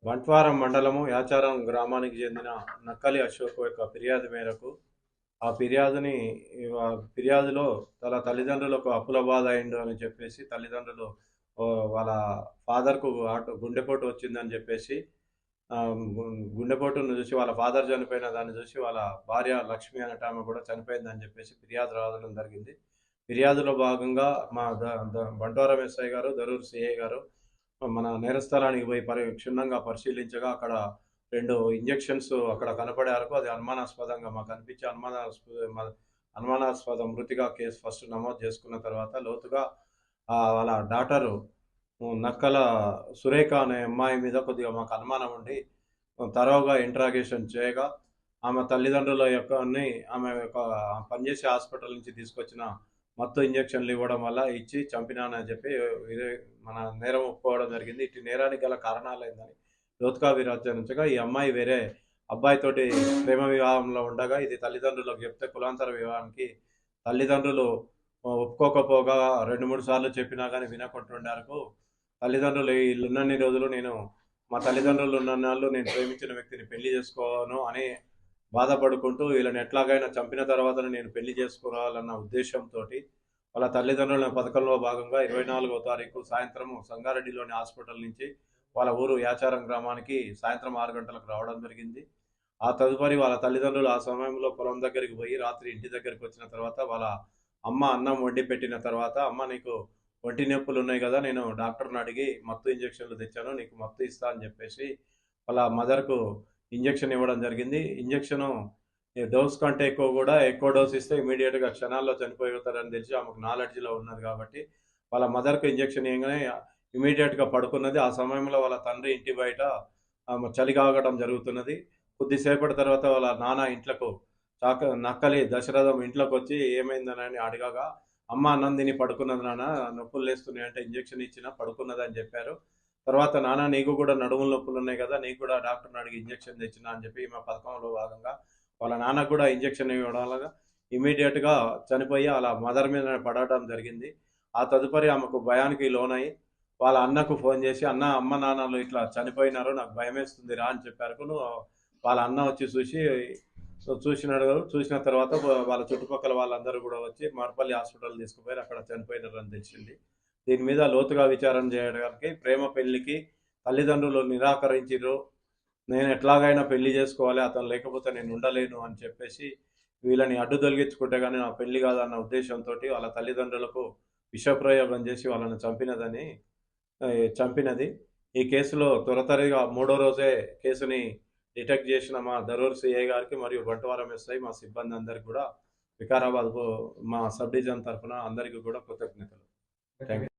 బంట్వారం మండలము యాచారం గ్రామానికి చెందిన నక్కలి అశోక్ యొక్క ఫిర్యాదు మేరకు ఆ ఫిర్యాదులో తన తల్లిదండ్రులకు అప్పుల బాధ అయిండు అని చెప్పేసి తల్లిదండ్రులు వాళ్ళ ఫాదర్కు గుండెపోటు వచ్చిందని చెప్పేసి గుండెపోటును చూసి వాళ్ళ ఫాదర్ చనిపోయిన దాన్ని చూసి వాళ్ళ భార్య లక్ష్మి అనేట ఆమె కూడా చనిపోయిందని చెప్పేసి ఫిర్యాదు రావడం జరిగింది. ఫిర్యాదులో భాగంగా మా బంట్వారం ఎస్ఐ గారు, దరూర్ సిఐ గారు మన నేరస్థలానికి పోయి క్షుణ్ణంగా పరిశీలించగా అక్కడ 2 ఇంజెక్షన్స్ అక్కడ కనపడే వరకు అది అనుమానాస్పదంగా మాకు అనిపించి అనుమానాస్పద మృతిగా కేసు ఫస్ట్ నమోదు చేసుకున్న తర్వాత లోతుగా వాళ్ళ డాటరు నక్కల సురేఖ అనే అమ్మాయి మీద కొద్దిగా మాకు అనుమానం ఉండి తరోగా ఇంట్రాగేషన్ చేయగా ఆమె తల్లిదండ్రుల ఆమె యొక్క పనిచేసే హాస్పిటల్ నుంచి తీసుకొచ్చిన మత్తు ఇంజక్షన్లు ఇవ్వడం వల్ల ఇచ్చి చంపినానని చెప్పి మన నేరం ఒప్పుకోవడం జరిగింది. ఇటు నేరానికి గల కారణాలు ఏందని లోతుగా విచారించగా ఈ అమ్మాయి వేరే అబ్బాయితోటి ప్రేమ వివాహంలో ఉండగా ఇది తల్లిదండ్రులకు చెప్తే కులాంతర వివాహానికి తల్లిదండ్రులు ఒప్పుకోకపోగా 2-3 సార్లు చెప్పినా కానీ వినకుంటుండేందుకు తల్లిదండ్రులు ఇల్లున్నన్ని రోజులు మా తల్లిదండ్రులు ఉన్నన్నాళ్ళు నేను ప్రేమించిన వ్యక్తిని పెళ్లి చేసుకోను అని బాధపడుకుంటూ వీళ్ళని ఎట్లాగైనా చంపిన తర్వాత నేను పెళ్లి చేసుకోవాలన్న ఉద్దేశంతో వాళ్ళ తల్లిదండ్రుల పథకంలో భాగంగా 24వ తారీఖు సాయంత్రం సంగారెడ్డిలోని హాస్పిటల్ నుంచి వాళ్ళ ఊరు యాచారం గ్రామానికి సాయంత్రం 6 గంటలకు రావడం జరిగింది. ఆ తదుపరి వాళ్ళ తల్లిదండ్రులు ఆ సమయంలో పొలం దగ్గరికి పోయి రాత్రి ఇంటి దగ్గరికి వచ్చిన తర్వాత వాళ్ళ అమ్మ అన్నం వండి పెట్టిన తర్వాత, అమ్మ నీకు ఒంటి నొప్పులు ఉన్నాయి కదా, నేను డాక్టర్ని అడిగి మత్తు ఇంజక్షన్లు తెచ్చాను, నీకు మత్తు ఇస్తా అని చెప్పేసి వాళ్ళ మదర్కు ఇంజక్షన్ ఇవ్వడం జరిగింది. ఇంజక్షను డోస్ కంటే ఎక్కువ డోస్ ఇస్తే ఇమీడియట్గా క్షణాల్లో చనిపోతారని తెలిసి ఆమెకు నాలెడ్జ్లో ఉన్నది కాబట్టి వాళ్ళ మదర్కు ఇంజక్షన్ ఇవ్వగానే ఇమీడియట్గా పడుకున్నది. ఆ సమయంలో వాళ్ళ తండ్రి ఇంటి బయట చలి కాగడం జరుగుతున్నది. కొద్దిసేపటి తర్వాత వాళ్ళ నాన్న ఇంట్లోకి నక్కలి దశరథం ఇంట్లోకి వచ్చి ఏమైందని అడగగా, అమ్మ అన్నం తిని పడుకున్నది నాన్న, నొప్పులు లేస్తున్నాయి అంటే ఇంజక్షన్ ఇచ్చినా పడుకున్నదని చెప్పారు. తర్వాత నాన్న నీకు కూడా నడుముల నొప్పులు ఉన్నాయి కదా, నీకు కూడా డాక్టర్ని అడిగి ఇంజక్షన్ తెచ్చినా అని చెప్పి మా పథకంలో భాగంగా వాళ్ళ నాన్నకు కూడా ఇంజక్షన్ ఇవ్వడం వల్ల ఇమీడియట్గా చనిపోయి అలా మదర్ మీద పడటం జరిగింది. ఆ తదుపరి ఆమెకు భయానికి లోనై వాళ్ళ అన్నకు ఫోన్ చేసి, అమ్మ నాన్నలు ఇట్లా చనిపోయినారు, నాకు భయం వేస్తుంది రా అని చెప్పారు. వాళ్ళ అన్న వచ్చి చూసిన తర్వాత వాళ్ళ చుట్టుపక్కల వాళ్ళందరూ కూడా వచ్చి మార్పల్లి హాస్పిటల్ తీసుకుపోయారు. అక్కడ చనిపోయినారని తెలిసింది. దీని మీద లోతుగా విచారణ చేయడానికి ప్రేమ పెళ్లికి తల్లిదండ్రులు నిరాకరించారు. నేను ఎట్లాగైనా పెళ్లి చేసుకోవాలి, అతను లేకపోతే నేను ఉండలేను అని చెప్పేసి వీళ్ళని అడ్డు తొలగించుకుంటే కానీ నా పెళ్లి కాదన్న ఉద్దేశంతో వాళ్ళ తల్లిదండ్రులకు విషప్రయోగం చేసి వాళ్ళని చంపినది. ఈ కేసులో త్వరతరిగా 3వ రోజే కేసుని డిటెక్ట్ చేసిన మా దరూర్ సిఐ గారికి మరియు బంట్వారం ఎస్ఐ మా సిబ్బంది అందరికీ కూడా వికారాబాద్ మా సబ్ డివిజన్ తరఫున అందరికీ కూడా కృతజ్ఞతలు. Thank you.